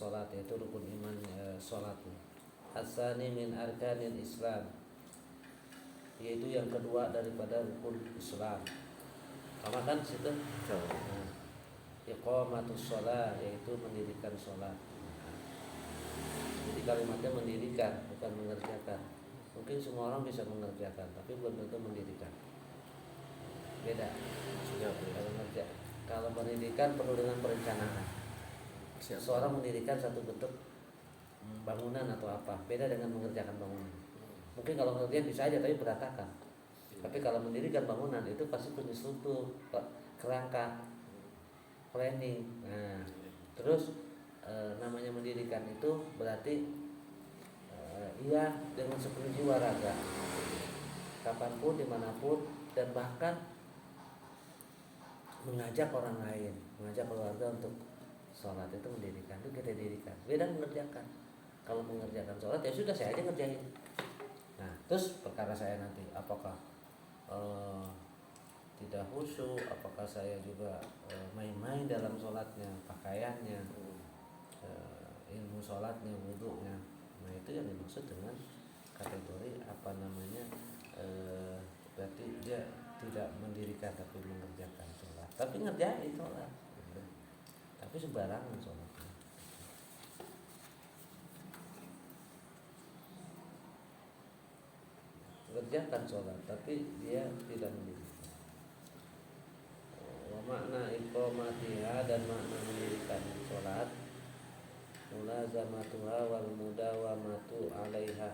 salat, yaitu rukun iman salat. As-tsani min arkanil Islam, yaitu yang kedua daripada rukun Islam. Sama kan situ? Nah, iqamatus shalah, yaitu mendirikan salat. Jadi kalimatnya mendirikan, bukan mengerjakan. Mungkin semua orang bisa mengerjakan, tapi belum tentu mendirikan. Beda. Kalau pendidikan perlu dengan perencanaan. Seorang mendirikan satu bentuk bangunan atau apa, beda dengan mengerjakan bangunan. Mungkin kalau mengerjakan bisa aja, tapi berantakan. Tapi kalau mendirikan bangunan itu pasti punya struktur, kerangka, planning. Nah, terus namanya mendirikan itu berarti ia dengan sepenuh jiwa raga, kapanpun, dimanapun, dan bahkan mengajak orang lain, mengajak keluarga untuk sholat, itu mendirikan, itu kita dirikan. Beda mengerjakan. Kalau mengerjakan sholat ya sudah, saya aja ngerjain. Nah, terus perkara saya nanti apakah tidak khusyuk, apakah saya juga main-main dalam sholatnya, pakaiannya, ilmu sholatnya, wudhunya. Nah, itu yang dimaksud dengan kategori apa namanya, berarti dia tidak mendirikan tapi mengerjakan sholat, tapi ngerjain sholat, tapi sembarangan sholatnya. Mengerjakan sholat tapi dia tidak mendirikan. Makna iqamatiha, dan makna mendirikan sholat, mulazamatuha wal mudawamatu 'alaiha,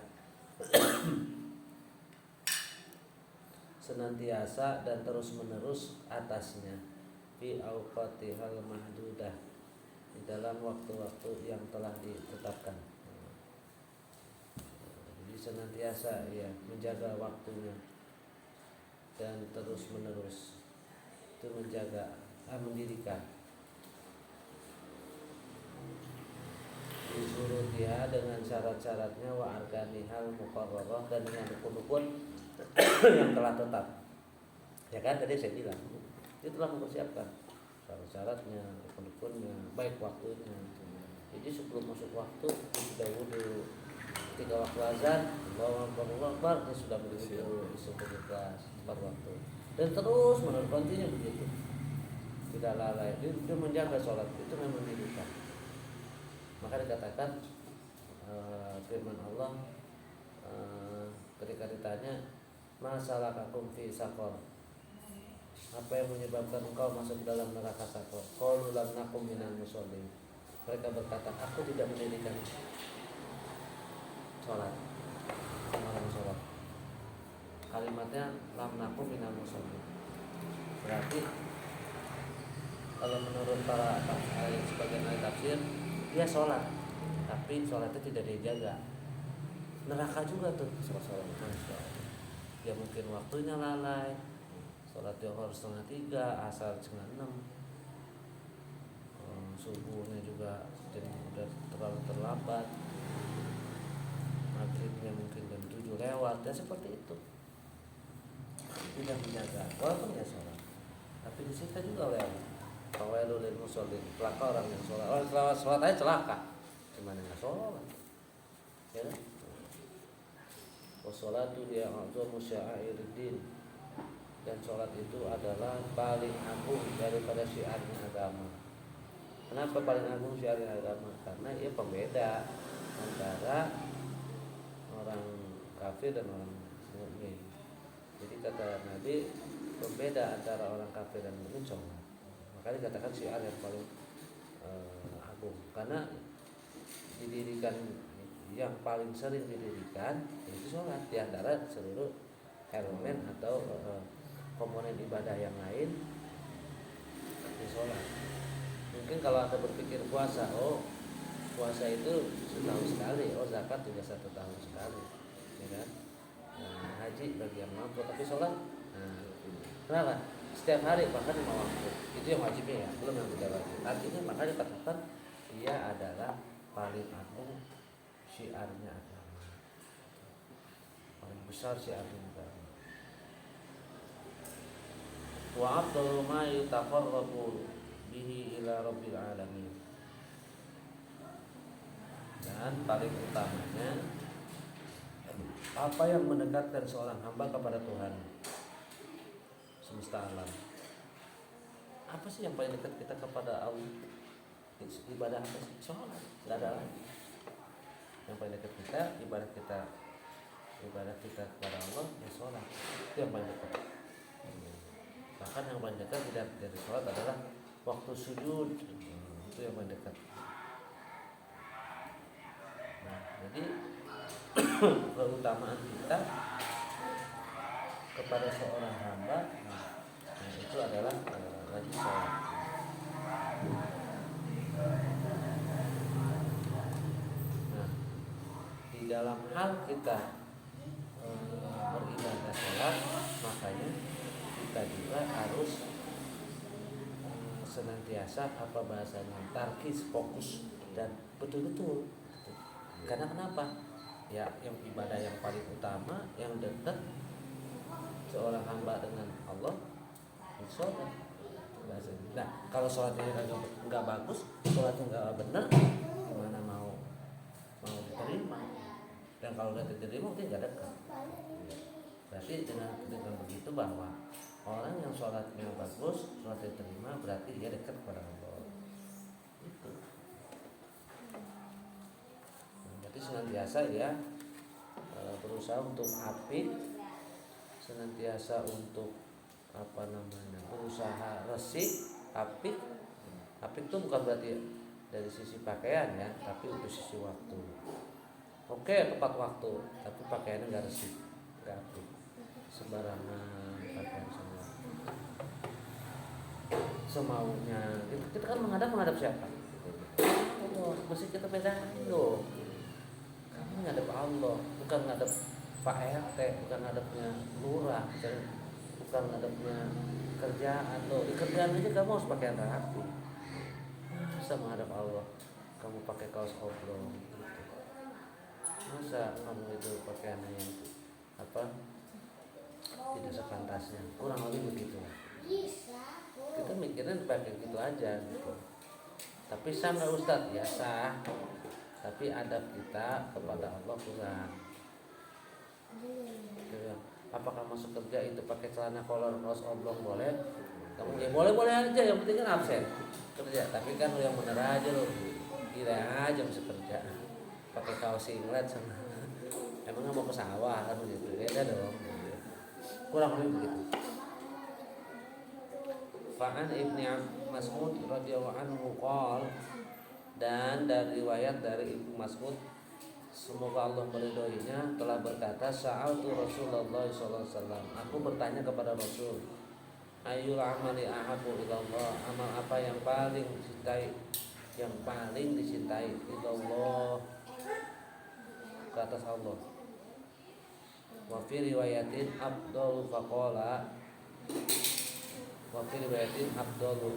senantiasa dan terus menerus atasnya, fi awqatihal mahdudah, di dalam waktu-waktu yang telah ditetapkan. Jadi senantiasa ya menjaga waktunya dan terus menerus itu menjaga, mendirikan. Disuruh dia dengan syarat-syaratnya, wa arkanihal muqarrarah, dan dengan rukun-rukun yang telah tetap. Ya kan tadi saya bilang, itu telah mempersiapkan syarat-syaratnya, rukun-rukunnya, baik waktunya. Jadi sebelum masuk waktu sudah wudu, ketika waktu azan Allahu Akbar, dia sudah berwudu, disebut ikhlas tepat waktu, dan terus menerus kontinya begitu, tidak lalai. Dia menjaga sholat, itu memang mendirikan. Maka dikatakan firman Allah ketika ditanya, masalakakum fi saqar, apa yang menyebabkan engkau masuk dalam neraka saqar? Qalu lam nakum minal musholin. Mereka berkata, aku tidak mendirikan sholat, orang sholat. Kalimatnya lam nakum minal musholin, berarti kalau menurut para sebagian ahli tafsir, dia sholat tapi sholatnya tidak dijaga. Neraka juga tuh sholat. Dia mungkin waktunya lalai, sholat Zuhur 2:30, asar 5:30, subuhnya juga udah terlalu terlambat, maghribnya mungkin jam 7 lewat, dan seperti itu. Tidak menjaga, walaupun dia sholat, tapi disita juga lewat. Fawailul lil musallin, celaka orang yang sholat. Orang sholat aja celaka, gimana nggak sholat? Ya kan? Wassalatu hiya a'zamu sya'airuddin, dan sholat itu adalah paling agung daripada syiarnya agama. Kenapa paling agung syiarnya agama? Karena ia pembeda antara orang kafir dan orang mukmin. Jadi kata Nabi, pembeda antara orang kafir dan mukmin sholat. Makanya dikatakan syiar yang paling agung, karena didirikan, yang paling sering didirikan itu sholat di antara seluruh elemen atau komponen ibadah yang lain di sholat. Mungkin kalau Anda berpikir puasa, oh puasa itu setahun sekali, oh zakat juga 1 tahun sekali, ya kan? Haji bagi yang mampu, tapi sholat, kenapa? Setiap hari, bahkan 5 waktu. Itu yang wajibnya ya, belum yang tidak wajib. Artinya maka dikatakan ia adalah paling agung syiarnya agama, paling besar syiarnya agama. Wa afdalu ma yutaqarrabu bihi ila rabbil alamin, keutamaan paling utamanya apa yang mendekatkan seorang hamba kepada Tuhan semesta alam. Apa sih yang paling dekat kita kepada Allah? Ibadah apa sih? Sholat. Tidak ada lagi. Yang paling dekat kita ibadah kita kepada Allah ya sholat. Itu yang paling dekat. Bahkan yang paling dekat tidak dari sholat adalah waktu sujud. Itu yang paling dekat. Nah, jadi keutamaan kita kepada seorang hamba itu adalah lagi sholat. Nah, di dalam hal kita beribadah sholat, makanya kita juga harus senantiasa apa bahasanya tarkis, fokus dan betul-betul. Karena kenapa? Ya, yang ibadah yang paling utama, yang dekat seorang hamba dengan Allah, sholat. Nah, kalau sholatnya nggak bagus, sholatnya nggak benar, gimana mau diterima? Dan kalau udah diterima, mungkin nggak dekat. Berarti dengan begitu bahwa orang yang sholatnya bagus, sholatnya diterima, berarti dia dekat kepada Allah. Itu. Berarti senantiasa ya berusaha untuk apik, senantiasa untuk berusaha resik, apik itu bukan berarti dari sisi pakaian ya, tapi untuk sisi waktu. Oke, tepat waktu, tapi pakaiannya nggak resik, nggak apik, sembarangan pakaian semaunya. Kita kan menghadap siapa? Allah. Mesti kita bedain loh. Kamu menghadap Allah, bukan menghadap Pak RT, bukan menghadapnya lurah, bukan menghadapnya kerjaan loh. Di kerjaan aja kamu harus pakaian rapi. Masa menghadap Allah kamu pakai kaos oblong gitu. Masa kamu itu pakaiannya yang tidak sepantasnya. Kurang lebih begitu. Kita mikirnya pakai gitu aja gitu. Tapi sah nggak Ustadz? Ya sah. Tapi adab kita kepada Allah kurang. Apakah masuk kerja itu pakai celana kolor kaos oblong boleh? Kamu ya boleh aja, yang penting kan absen kerja. Tapi kan lu yang bener aja lu, gila aja masuk kerja pakai kaos singlet sama emang nggak mau ke sawah kan gitu, beda dong. Kurang lebih begitu. Fa'an Ibni Mas'ud radhiyallahu anhu qol, dan dari riwayat dari Ibnu Mas'ud semoga Allah meridhoinya telah berkata, sa'altu Rasulullah sallallahu alaihi wasallam, aku bertanya kepada Rasul, ayyul amali ahabbu ilallah, amal apa yang paling dicintai ilallah, ke atas Allah. Wa fi riwayatin afdalu faqala, wa fi riwayatin afdalu,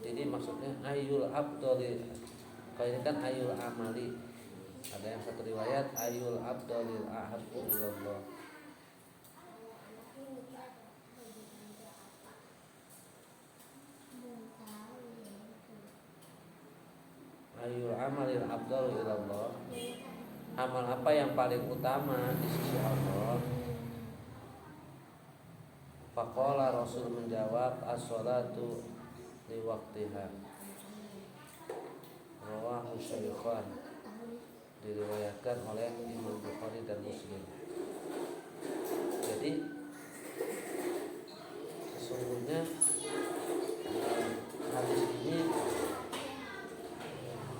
jadi maksudnya ayyul afdali, kalau ini kan ayyul amali, ada yang satu riwayat ayyul afdalil ahabbu ilallah. Ayyul amalil afdalu ilallah, amal apa yang paling utama di sisi Allah. Faqala, Rasul menjawab, as-sholatu li waqtiha. Rawahu Syaikhan, diriwayatkan oleh Imam Bukhari dan Muslim. Jadi sesungguhnya hadis ini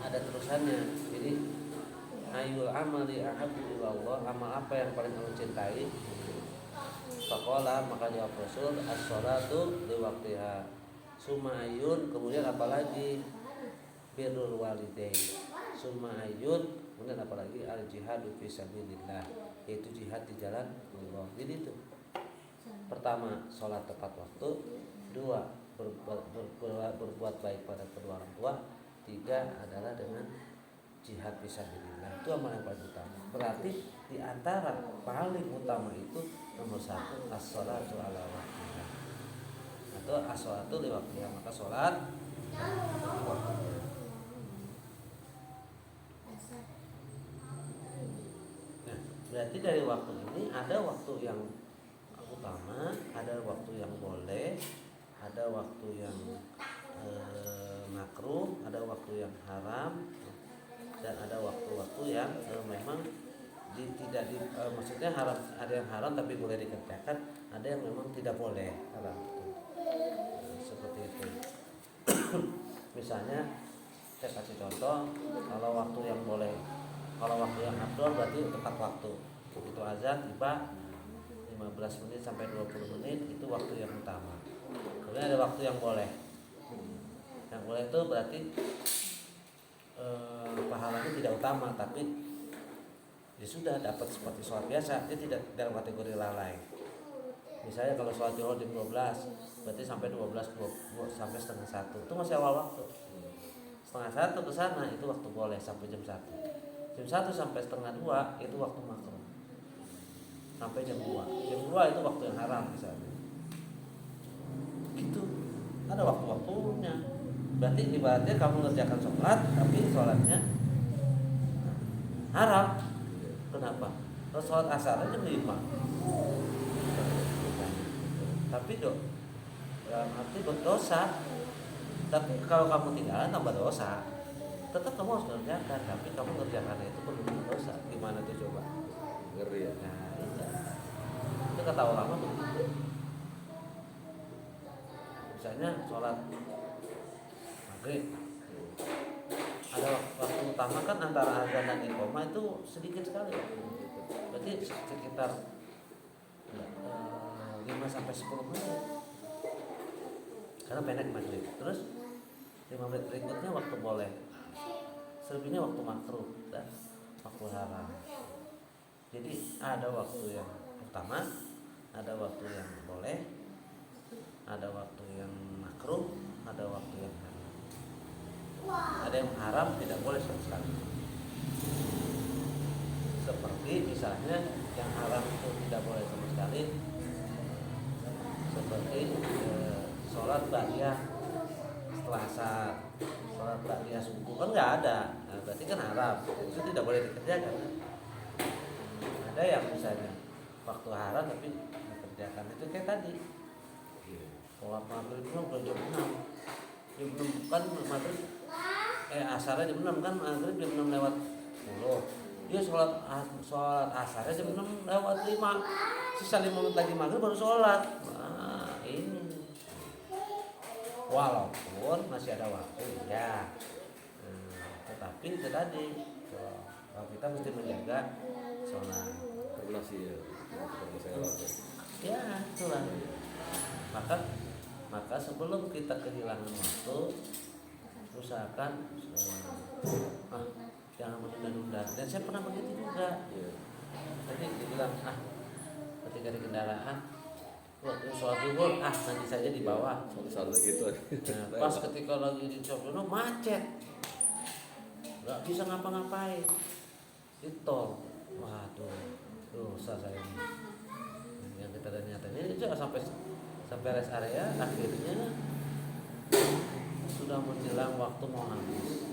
ada terusannya. Jadi ayyul amali ahabbu ilallah, amal apa yang paling kamu cintai? Faqala, maka jawab Rasul, as-sholatu li waqtiha. Summa ayyun, kemudian apalagi? Birrul walidain. Summa ayyun, kemudian apalagi? Al-jihadu fi sabilillah, yaitu jihad di jalan Allah. Jadi itu. Pertama, sholat tepat waktu. Dua, berbuat baik pada kedua orang tua. Tiga adalah dengan jihad fi sabilillah. Itu amal yang paling utama. Berarti di antara paling utama itu nomor satu as-sholatu ala waqtiha, atau as-sholatu li waqtiha, maka sholat Berarti dari waktu ini ada waktu yang utama, ada waktu yang boleh, ada waktu yang makruh, ada waktu yang haram, dan ada waktu-waktu yang memang maksudnya haram, ada yang haram tapi boleh dikerjakan, ada yang memang tidak boleh haram. Seperti itu. Misalnya saya kasih contoh, kalau waktu yang boleh, kalau waktu yang afdal berarti tepat waktu. Begitu azan tiba 15 menit sampai 20 menit itu waktu yang utama. Kemudian ada waktu yang boleh. Yang boleh itu berarti pahalanya tidak utama, tapi ya sudah dapat seperti sholat biasa, dia tidak dalam kategori lalai. Misalnya kalau sholat zuhur jam 12, berarti sampai 12 sampai setengah 1 itu masih awal waktu. Setengah 1 ke sana itu waktu boleh sampai jam 1. Jam 1 sampai setengah 2 itu waktu makruh. Sampai jam 2. Jam 2 itu waktu yang haram misalnya. Gitu. Ada waktu-waktunya. Berarti ibaratnya kamu ngerjakan sholat tapi sholatnya haram. Kenapa? Kalau sholat asar jam 5. Tapi dalam arti berdosa. Tapi kalau kamu tinggalan tambah dosa. Tetap kamu harus ngerjakan, tapi kamu ngerjakannya itu perlu dosa. Gimana tuh coba? Ngeri ya. Nah, iya. Itu kata ulama begitu. Misalnya sholat maghrib, ada waktu utama kan antara azan dan iqamah itu sedikit sekali. Berarti sekitar 5 sampai 10 menit. Karena pendek maghrib. Terus 5 menit berikutnya waktu boleh. Selebihnya waktu makruh dan waktu haram. Jadi ada waktu yang utama, ada waktu yang boleh, ada waktu yang makruh, ada waktu yang haram. Ada yang haram tidak boleh sama sekali. Seperti misalnya yang haram itu tidak boleh sama sekali, seperti sholat ba'diyah setelah asar, sholat ba'diyah subuh kan nggak ada, nah, berarti kan haram, itu tidak boleh dikerjakan. Ada yang misalnya waktu haram tapi dikerjakan, itu kayak tadi sholat maghrib itu udah jam 6, jam 6 kan maghrib, asarnya jam 6 kan, maghrib jam 6 lewat 10. Dia sholat asarnya jam 6 lewat 5, sisa 5 menit lagi maghrib baru sholat. Nah ini walaupun masih ada waktu ya, tetapi itu tadi kalau kita mesti menjaga sholat. Pernah sih ya, Ya itulah. Maka sebelum kita kehilangan waktu, usahakan jangan menunda-nunda. Dan saya pernah begitu juga. Tadi dibilang ketika di kendaraan, waktu sholat zuhur nanti saja di bawah. Satu gitu. Nah, pas ketika lagi di Cokrono macet, nggak bisa ngapa-ngapain. Di tol, waduh, dosa saya ini. Yang kita dan nyatanya itu sampai rest area, akhirnya sudah menjelang waktu mau habis.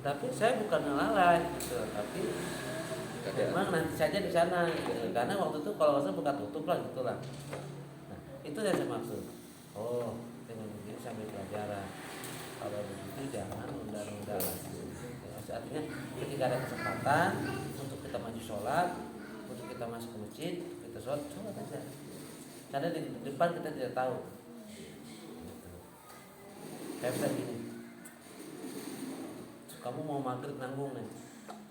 Tapi saya bukan lalai, gitu. Tapi memang nanti saja di sana, gitu. Karena waktu itu kalau saya buka tutup lah, gitulah. Nah, itu yang saya maksud. Oh, dengan begini sambil pelajaran. Kalau begitu jangan nunda-nunda lagi. Artinya ketika ada kesempatan untuk kita maju sholat, untuk kita masuk ke masjid, kita sholat aja. Karena di depan kita tidak tahu. Kayak bisa gini, kamu mau maghrib nanggung nih,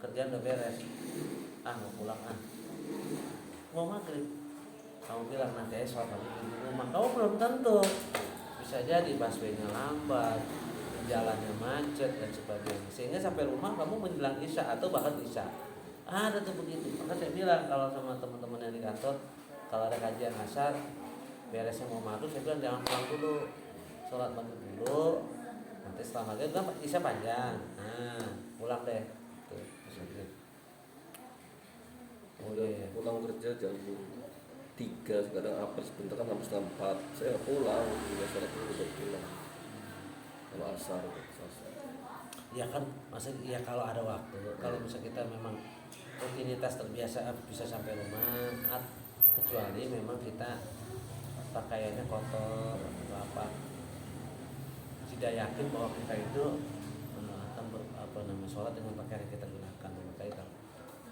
kerjaan udah beres, mau pulang mau maghrib, kamu bilang nanti sholat maghrib di rumah, kamu belum tentu, bisa jadi busway-nya lambat, jalannya macet dan sebagainya, sehingga sampai rumah kamu menjelang isya atau bahkan isya. Ada tuh begitu. Maka saya bilang kalau sama teman-teman yang di kantor, kalau ada kajian asar, beresnya mau maghrib, saya bilang jangan pulang dulu, sholat maghrib dulu, nanti setelah maghrib kan isya panjang, pulang deh. Tuh, pulang kerja jam 3, sekarang apa sebentar kan habis 4, saya pulang, sholat dulu udah pulang. Kalau asar. Ya kan, maksudnya ya kalau ada waktu, kalau misalnya kita memang rutinitas terbiasa bisa sampai rumah, kecuali memang kita pakaiannya kotor atau apa, tidak yakin bahwa kita itu akan sholat dengan pakaian yang kita gunakan. Makanya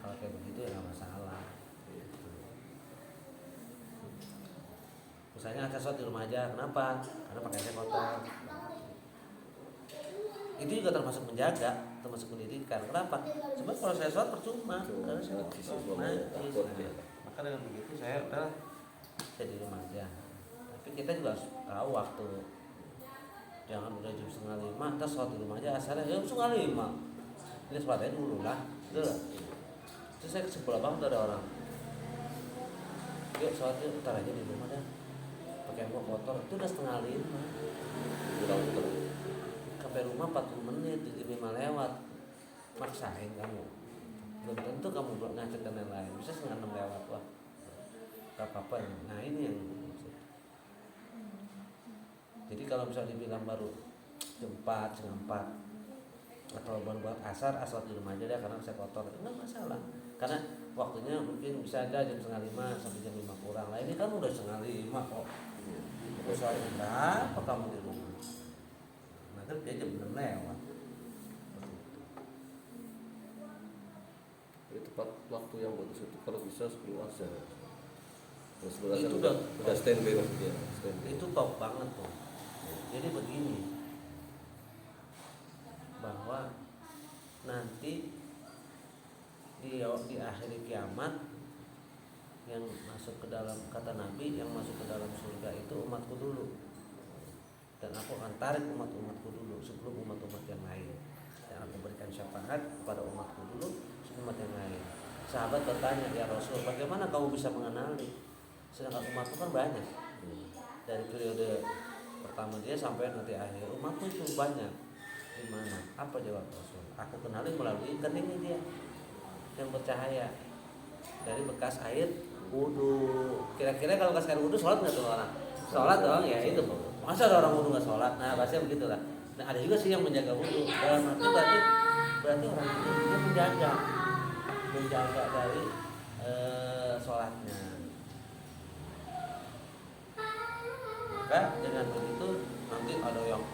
kalau kayak begitu ya nggak masalah. Misalnya saya sholat di rumah aja, kenapa? Karena pakaiannya kotor. Itu juga termasuk menjaga, termasuk pendidikan. Kenapa? Sebab kalau saya sholat percuma, karena saya najis. Maka dengan begitu saya di rumah aja. Tapi kita juga harus tahu waktu. Jangan udah jam 4:30, kita sholat di rumah aja. Asalnya jam 4:30. Ini sholatnya dulu lah. Terus saya sebelah banget ada orang. Yuk sholatnya ntar aja di rumah dah. Pakai mau kotor itu udah 4:30. Udah. Sampai rumah 40 menit, 5 lewat. Maksain kamu. Belum tentu kamu ngacet dan lain-lain. Bisa 5:30 lewat wah. Gak apa-apa. Nah ini yang jadi kalau misalnya dibilang baru jam 4, jam 4 atau baru buat asar di rumah aja deh karena saya kotor, enggak masalah. Karena waktunya mungkin bisa aja jam 4:30 sampai jam 5 kurang. Lah ini kan udah 4:30 kok. Terus berapa kamu di rumah? Nah kan dia jam 6 lewat. Itu tepat waktu yang bagus itu kalau bisa 10 azan. Itu udah standby ya, standby. Itu top banget tuh. Jadi begini, bahwa nanti di akhir kiamat yang masuk ke dalam, kata Nabi, yang masuk ke dalam surga itu umatku dulu, dan aku akan tarik umatku dulu sebelum umat-umat yang lain, dan aku berikan syafaat kepada umatku dulu sebelum umat yang lain. Sahabat bertanya, ya Rasul, bagaimana kamu bisa mengenali sedangkan umatku kan banyak, dari periode pertama dia sampai nanti akhir umatku itu banyak. Gimana? Apa jawab Rasul? Aku kenali melalui keningnya dia yang bercahaya dari bekas air wudu. Kira-kira kalau bekas air wudu sholat nggak tuh orang? Sholat dong ya itu. Masa ada orang wudu nggak sholat? Nah pasti begitulah. Nah ada juga sih yang menjaga wudu. Dalam arti berarti orang itu dia menjaga dari sholatnya. Maka dengan begitu nanti ada yang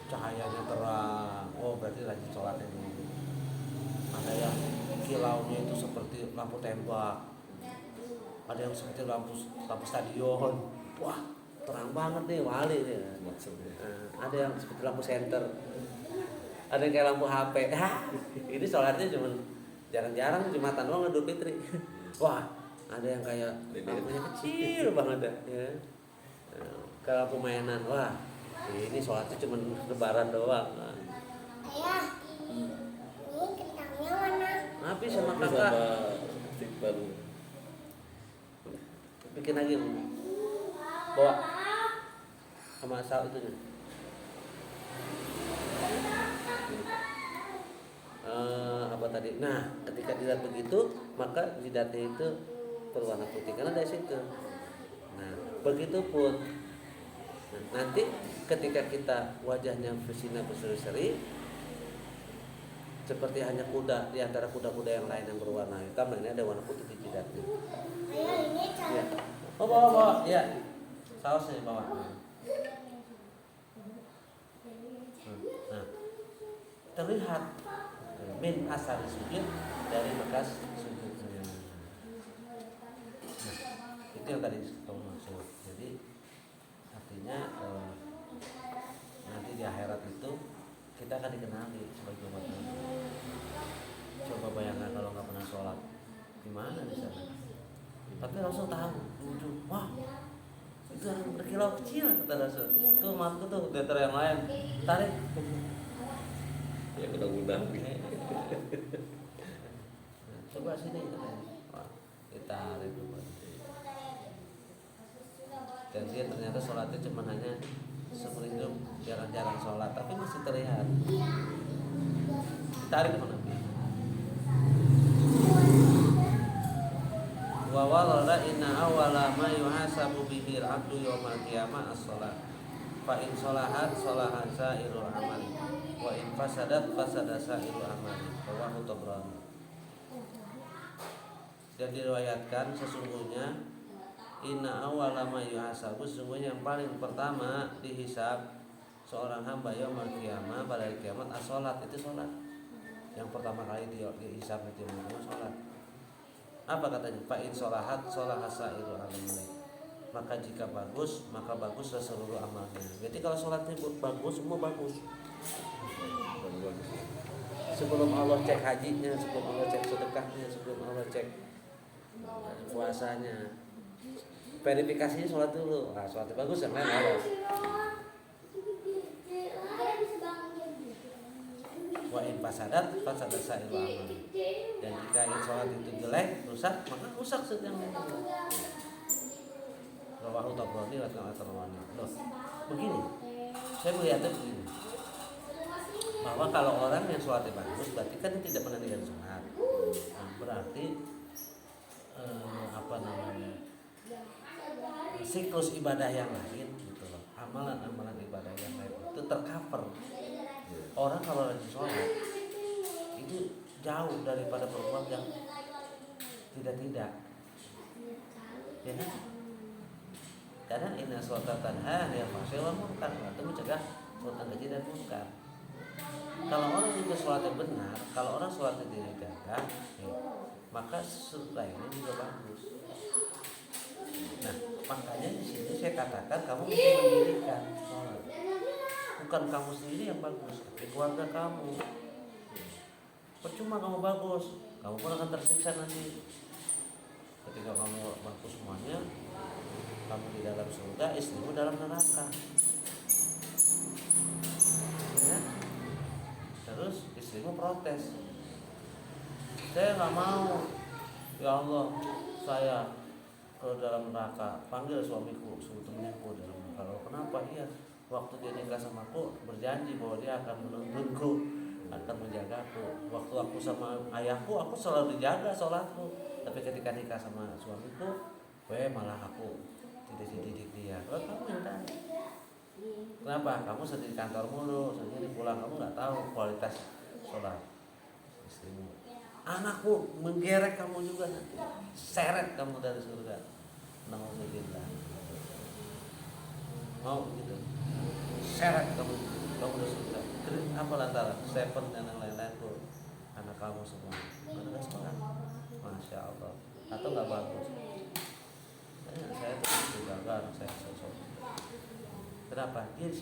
cahayanya terang, oh berarti rajin sholatnya ini. Ada yang kilaunya itu seperti lampu tembak, ada yang seperti lampu stadion, wah terang banget nih wali nih. Ada yang seperti lampu senter, ada yang kayak lampu HP. Ini sholatnya cuma jarang-jarang Jumatan doang Idul Fitri. Wah ada yang kayak lampunya kecil banget ya. Kalau lampu mainan, wah ini sholatnya cuma lebaran doang. Ayah, ini kentangnya mana? Habis sama kakak. Istiqbal. Bikin lagi. Bawa sama asal itunya. Apa tadi? Nah, ketika dilihat begitu, maka jidatnya itu berwarna putih karena dari situ. Nah, begitupun nanti ketika kita wajahnya bersinar berseri-seri seperti hanya kuda di antara kuda-kuda yang lain yang berwarna hitam, nah ini ada warna putih di jidatnya. Ayah, ini Ya. Oh bawa ya sausnya bawa. Nah terlihat min asar sujud dari bekas sujudnya. Nah itu yang tadi kamu maksud. Jadi artinya nanti di akhirat itu kita akan dikenali sebagai umat Nabi. Coba bayangkan kalau nggak pernah sholat, gimana di sana? Tapi Rasul tahu, ujung, wah itu yang berkilau kecil kata Rasul. Itu umatku tuh di antara yang lain, tarik. Ya mudah-mudahan. Coba sini, wah ditarik coba. Dan dia ternyata sholatnya cuma hanya seperti jarang-jarang sholat, tapi masih terlihat. Ditarik ke Nabi. Wa walala inna awwala ma yuhasabu bihi al-'abdu yawmal qiyamah as-shalah. Fa in shalahat shalaha sa'irul amali wa in fasadat fasada sa'irul amali. Rawahu Tabrani. dan diriwayatkan sesungguhnya inna awwala ma yuhasabu, sesungguhnya yang paling pertama dihisab seorang hamba yaumul qiyamah pada hari kiamat as-shalat, itu salat. Yang pertama kali dihisab itu salat. Apa katanya? Fa in sholahat sholaha sa'iru amalih. Maka jika bagus, maka baguslah seluruh amalnya. Jadi kalau sholatnya bagus, semua bagus. Sebelum Allah cek hajinya, sebelum Allah cek sedekahnya, sebelum Allah cek puasanya, verifikasinya sholat dulu. Nah, sholatnya bagus, yang lain harus. Wa in fasadat sa'iru amalih. Dan jika sholat itu jelek, rusak, maka rusak yang lain. Rawahu Tabrani wa At-Tirmidzi. Loh, begini. Saya melihatnya begini. Bahwa kalau orang yang sholatnya bagus, berarti kan dia tidak pernah meninggalkan sholat. Nah, berarti siklus ibadah yang lain gitu loh. Amalan-amalan ibadah yang lain itu tercover. Orang kalau rajin sholat itu jauh daripada perempuan yang tidak. Ya kan? Karena inna sholata tanha 'anil fahsya'i wal munkar, itu mencegah perbuatan keji dan munkar. Kalau orang juga sholatnya benar, kalau orang sholatnya dijaga, maka lainnya juga bagus. Nah, makanya di sini saya katakan kamu bisa mendirikan sholat. Bukan kamu sendiri yang bagus, tapi keluarga kamu. Percuma kamu bagus, kamu pun akan tersiksa nanti. Ketika kamu bagus semuanya, kamu di dalam surga, istrimu dalam neraka. Ya? Terus istrimu protes, saya nggak mau, ya Allah, saya ke dalam neraka, panggil suamiku, suruh temenku dalam neraka. Kalau kenapa? Iya, waktu dia nikah sama aku berjanji bahwa dia akan menuntunku, akan menjagaku. Waktu aku sama ayahku, aku selalu dijaga sholatku. Tapi ketika nikah sama suamiku, malah aku tidak dididik dia. Kalau kamu yang tanya, kenapa? Kamu sendiri di kantor mulu, sendiri pulang, kamu nggak tahu kualitas sholat istrimu. Anakku menggerek kamu juga nanti, seret kamu dari surga. Nauzubillah. Mau gitu, seret kamu dari surga. Apa lantaran seven dan yang lain-lain tuh anak kamu semua pada sholat, masya Allah. Atau nggak bagus? Saya terus dijaga anak saya sosok. Kenapa? Dia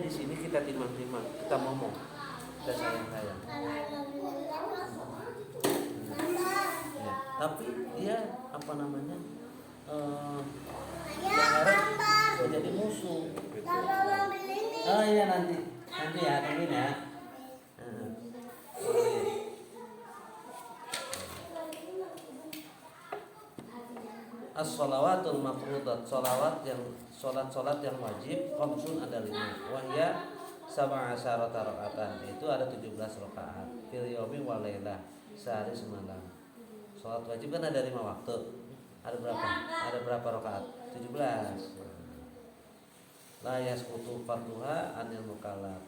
di sini kita timang-timang, kita ngomong, kita sayang-sayang. Ya, tapi dia berharap menjadi musuh. Oh iya nanti ya, tungguin ya. As-shalawatul mafruḍat, sholat yang wajib, khamsun ada 5. Wahya sab'a asyarata rakaatan, itu ada 17 rakaat. Fil yaumi wal lailah, sehari semalam. Sholat wajib kan ada 5 waktu. Ada berapa? Ada berapa rakaat? 17. La yasqutu fardhuha 'anil mukallaf.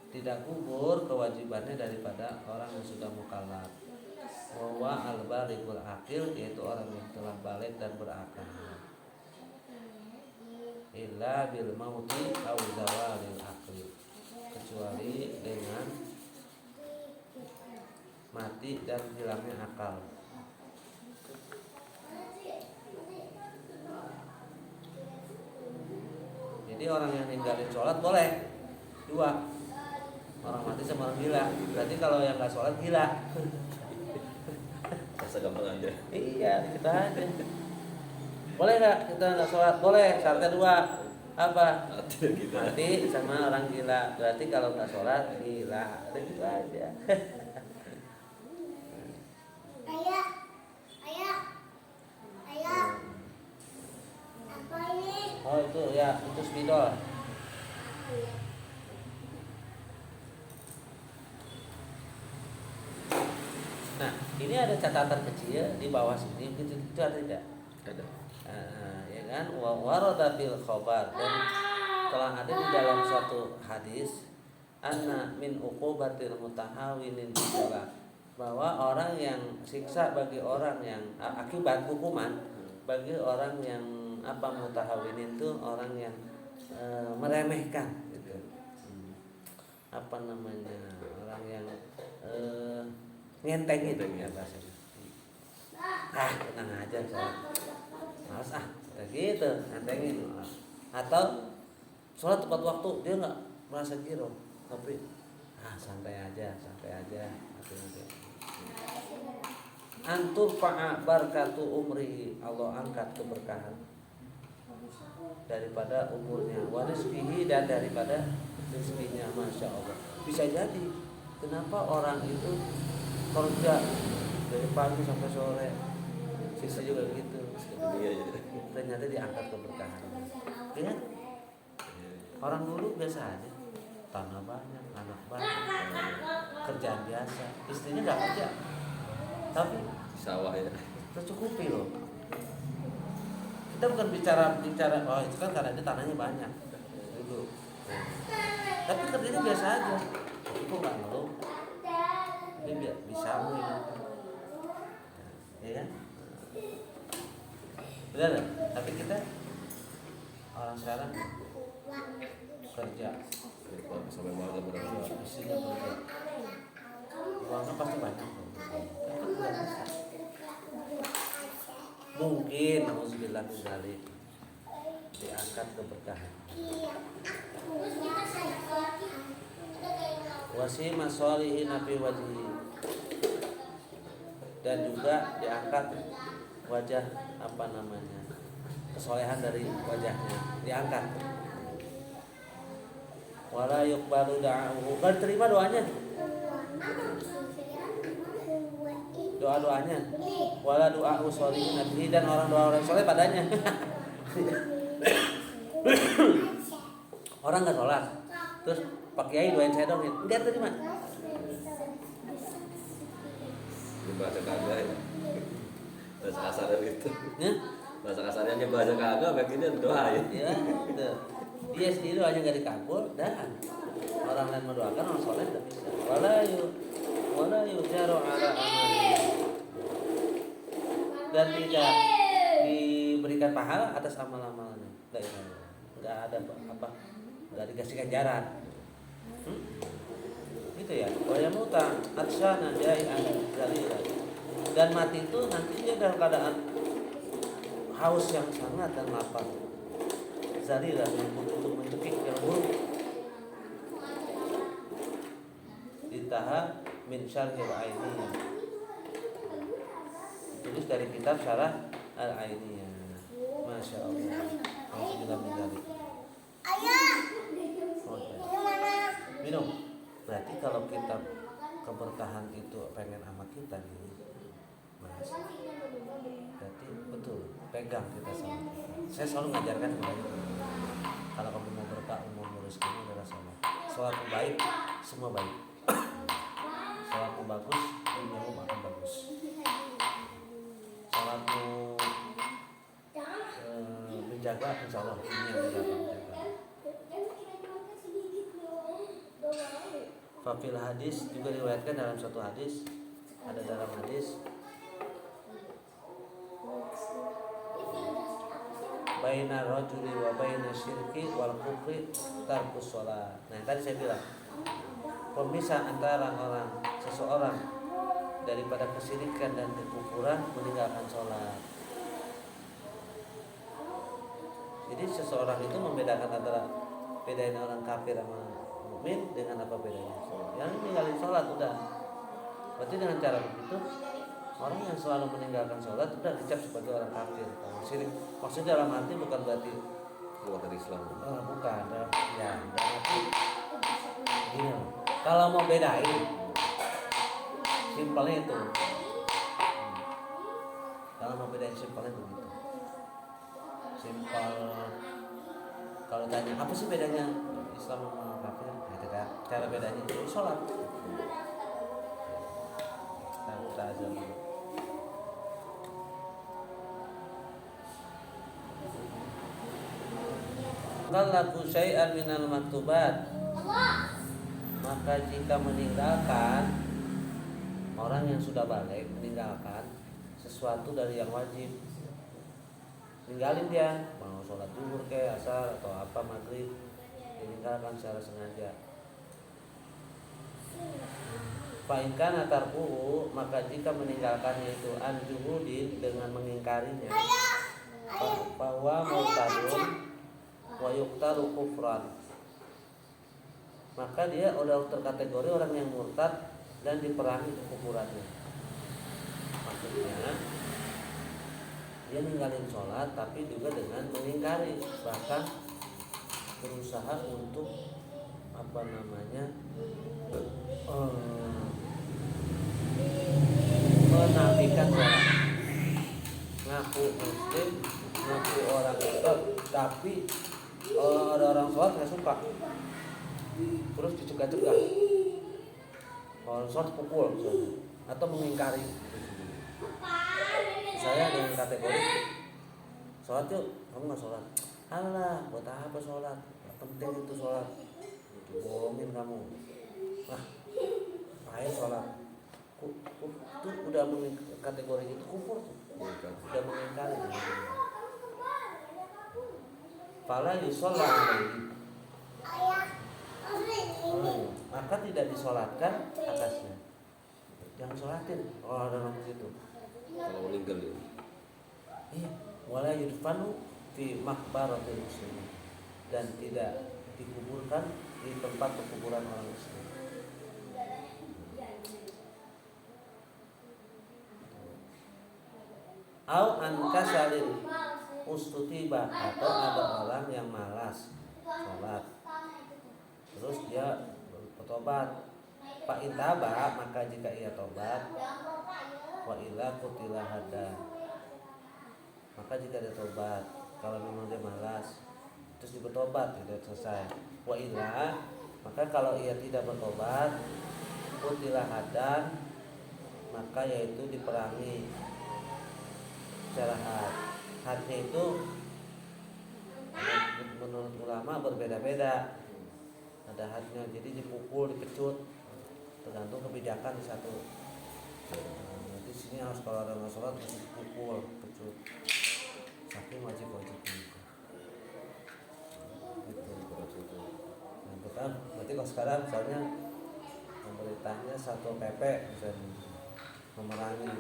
Tidak gugur kewajibannya daripada orang yang sudah mukallaf. Wa al-balighul aqil, yaitu orang yang telah balik dan berakal. Illa bil mauti aw zawalil aqli, kecuali dengan mati dan hilangnya akal. Jadi orang yang ninggalin sholat boleh 2, orang mati sama orang gila. Berarti kalau yang nggak sholat gila. Gampang aja. Iya, kita aja. Boleh nggak kita nggak sholat? Boleh. Syaratnya 2. Apa? Mati sama orang gila. Berarti kalau nggak sholat gila. Ada gitu aja. Ayah. Apa ini? Oh itu ya, itu spidol. Nah, ini ada catatan kecil di bawah sini, itu ada tidak? Ada. Ya kan? Warada fil khabar, dan telah ada di dalam suatu hadis, anna min uqubatil mutahawinin bisalah, bahwa orang yang siksa bagi orang yang akibat hukuman bagi orang yang mutahawinin itu orang yang meremehkan gitu. Orang yang ngenteng gitu ya bahasanya. Tenang aja saya. Males kayak gitu, ngentengin. Atau sholat tepat waktu dia nggak merasa giro, tapi santai aja. Antur fa'a barakatu umri, Allah angkat keberkahan daripada umurnya, wa rizqihi, dan daripada rezekinya. Masya Allah. Bisa jadi kenapa orang itu kerja dari pagi sampai sore, sisi juga gitu, ternyata diangkat keberkahan. Lihat orang dulu biasa aja, tanah banyak, anak banyak, kerjaan biasa, istrinya nggak kerja, tapi sawah ya tercukupi loh. Kita bukan bicara oh itu kan karena dia tanahnya banyak dulu, tapi kerjanya biasa aja, itu nggak ngeluh, dia bisa ya kan? Benar kan? Tapi kita orang sekarang kerja sampai malam berapa istrinya kerja, uangnya pasti banyak. Mungkin nauzubillah min dzalik diangkat keberkahan. Wasima sholihin fi wajhi, dan juga diangkat wajah kesolehan dari wajahnya diangkat. Wala yuqbalu da'ahu, kan terima doanya. Doa-doanya. Wala du'a'u sholihin nabihi, dan orang soleh padanya. Orang nggak sholat, terus Pak Kiai doain saya dong, enggak terima. ini bahasa kagak ya, bahasa kasar itu Ya? bahasa kasarnya bahasa kagak begini doa ya. Ya, tuh. Dia sendiri doanya nggak dikabul, dan orang lain mendoakan, orang soleh tidak bisa. Wala yujaru ala amali, dan tidak diberikan pahala atas amal-amalnya. Nggak ada nggak dikasih ganjaran. Gitu ya. Wayamuta atsana jai'an zalila, dan mati itu nantinya dalam keadaan haus yang sangat dan lapar. Zalila, yang untuk mencekik yang buruk. Ditaha min syarhil ainiyah, tulis dari kitab syarah al-ainiyah. Masya Allah. Alhamdulillah min dzalik. Minum. Berarti kalau kita keberkahan itu pengen sama kita nih, Mas, berarti betul pegang kita sama kita. Saya selalu mengajarkan kalau kamu mau berkah, mau rezeki adalah sholat. Sholatmu baik, semua baik. Sholatmu bagus, duniamu akan bagus. Sholatmu menjaga, insya Allah dunia menjaga. Fafil hadis juga diriwayatkan dalam suatu hadis, ada dalam hadis baina rajuli wa baina syirki wal kufri tarkus shalah. Nah, tadi saya bilang pemisah antara seseorang daripada kesyirikan dan kekufuran meninggalkan sholat. Jadi seseorang itu membedakan antara bedain orang kafir sama mukmin dengan apa bedanya? Yang meninggalkan sholat udah. Berarti dengan cara begitu orang yang selalu meninggalkan sholat udah dicap sebagai orang kafir. Kalau syirik maksudnya dalam arti bukan berarti keluar dari Islam. Bukan, ya dalam arti gini loh. Kalau mau bedain, simpelnya itu. Kalau mau bedain simpelnya begitu. Simpel. Kalau tanya apa sih bedanya Islam sama kafir? Gitu kan. Cara bedanya itu sholat. Nah, kita aja dulu. Kalau syai'an minal maktubat, maka jika meninggalkan orang yang sudah balik meninggalkan sesuatu dari yang wajib, ninggalin dia, mau sholat zuhur kayak asar atau apa maghrib, ditinggalkan secara sengaja. Fa'inkan atarkuhu, maka jika meninggalkannya itu anjuhudin dengan mengingkarinya, bahwa murtadun wa yuqtalu kufran, maka dia udah terkategori orang yang murtad dan diperangi kekufurannya. Maksudnya dia ninggalin sholat tapi juga dengan mengingkari, bahkan berusaha untuk menafikan sholat, ngaku muslim, ngaku orang Islam, tapi kalau ada orang sholat nggak suka, terus dicegah-cegah, kalau sholat pukul misalnya, atau mengingkari. Saya dengan kategori sholat yuk, kamu nggak sholat, alah buat apa sholat, nggak penting itu sholat, dibohongin kamu, ayo sholat, itu udah kategori itu kufur, udah mengingkari. Fala yusollah alaihi, maka tidak disolatkan atasnya. Jangan sholatin kalau ada orang situ. Kalau meninggal ya. Iya, wala yudfanu fi maqbaratil muslimin, dan tidak dikuburkan di tempat pekuburan orang Muslim. Au ankasalin ustutiba, atau ada orang yang malas sholat terus dia bertobat, fa intaba, maka jika ia tobat, wa ila kutila hada, maka jika dia tobat, kalau memang dia malas terus dia bertobat, tidak selesai, wa ila, maka kalau ia tidak bertobat, kutila hadan, maka yaitu diperangi secara had. Hadnya itu menurut ulama berbeda-beda, ada hadnya, jadi dipukul, dipecut, tergantung kebijakan di satu. Di sini harus kalau ada sholat harus dipukul, pecut, saking wajib-wajib gitu. Nah, kita berarti kalau sekarang misalnya pemerintahnya satu PP misalnya memerangi,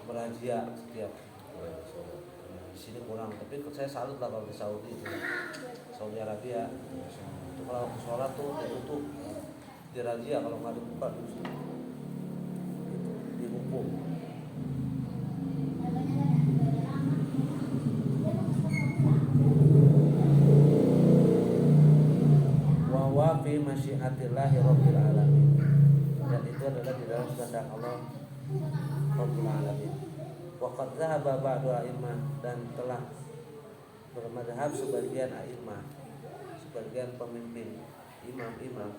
merazia setiap di sini kurang, tapi saya salut lah kalau di Saudi itu, Saudi Arabia itu kalau waktu sholat tuh ditutup, dirazia, kalau nggak dibuka itu dihukum. Wa fi masyiatillahi rabbil alamin, dan itu adalah di dalam kehendak Allah Rabbul Alamin. Waqad dhahaba ba'du a'immah, dan telah bermadhab sebagian a'immah, sebagian pemimpin imam-imam,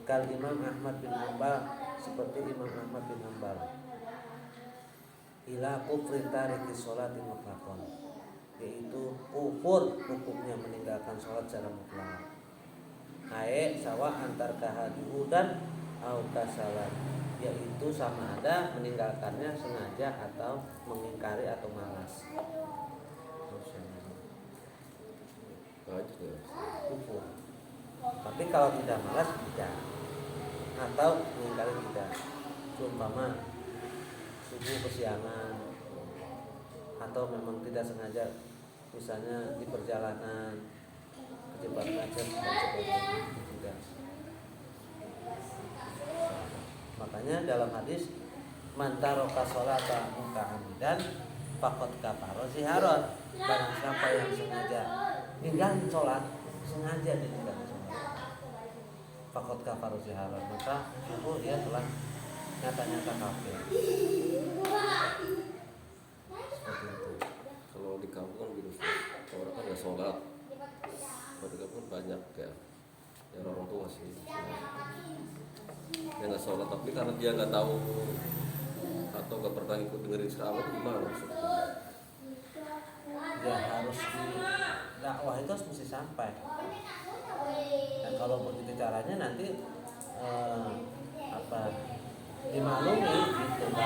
kal Imam Ahmad bin Hanbal, seperti Imam Ahmad bin Hanbal, ila kufri tariki sholati mutlaqan, yaitu kufur hukumnya meninggalkan sholat secara mutlak. Sawa antar kahadu dan au kasalan, yaitu sama ada meninggalkannya sengaja atau mengingkari atau malas. Kufur. Tapi kalau tidak malas tidak, atau mengingkari tidak. Umpama subuh kesiangan, atau memang tidak sengaja, misalnya di perjalanan kejebak macet dan sebagainya, tidak. Makanya dalam hadis man taraka sholata muta'ammidan faqad kafara ziharon, barang siapa yang sengaja ninggalin sholat, sengaja ditinggalin sholat, faqad kafara ziharon, maka itu dia telah nyata-nyata kafir. Seperti itu. Kalau di kampung kan gitu, orang kan nggak sholat, kalau di kampung banyak ya orang tua sih yang nggak sholat, tapi karena dia nggak tahu atau nggak pernah ikut dengerin ceramah, itu gimana maksudnya? Ya harus di dakwah itu harus mesti sampai. Dan kalau begitu caranya nanti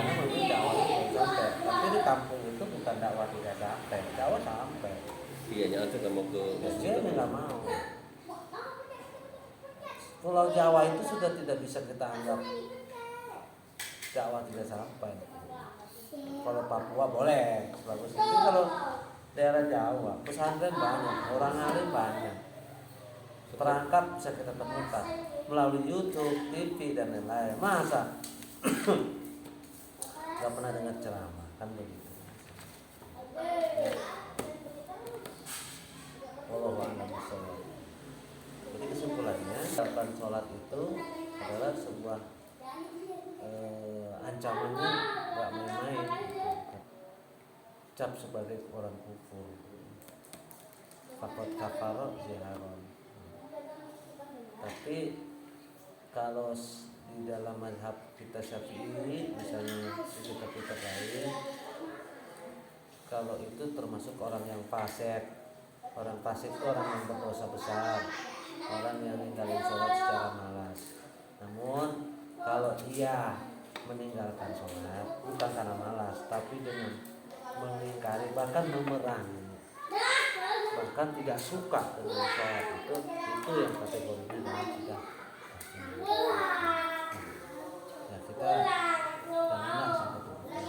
karena mungkin dakwahnya belum sampai. Tapi di kampung itu bukan dakwah tidak sampai, dakwah sampai. Dianya aja nggak mau ke masjid. Dia nggak mau. Pulau Jawa itu sudah tidak bisa kita anggap dakwah tidak sampai. Kalau Papua boleh, bagus. Tapi kalau daerah Jawa, pesantren banyak, orang alim banyak. Perangkat bisa kita temukan melalui YouTube, TV dan lain-lain. Masa nggak pernah dengar ceramah kan begitu. Wallahu a'lam bishawab. Jadi kesimpulannya, kapan sholat itu adalah sebuah ancamannya nggak main-main. Cap sebagai orang kufur. Fakot kafaro ziharon. Tapi kalau di dalam mazhab kita Syafi'i, misalnya di kitab-kitab lain, kalau itu termasuk orang yang fasik. Orang fasik itu orang yang berdosa besar, orang yang ninggalin sholat secara malas. Namun kalau dia meninggalkan sholat bukan karena malas, tapi dengan mengingkari bahkan memerangi, bahkan tidak suka dengan sholat itu yang kategorinya dalam sidang. Ya kita janganlah sampai begitu.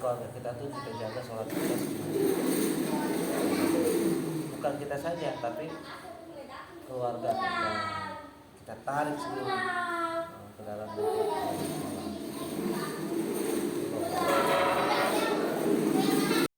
Keluarga kita tuh kita jaga sholat kita semuanya. Bukan kita saja, tapi keluarga kita tarik semua ke dalam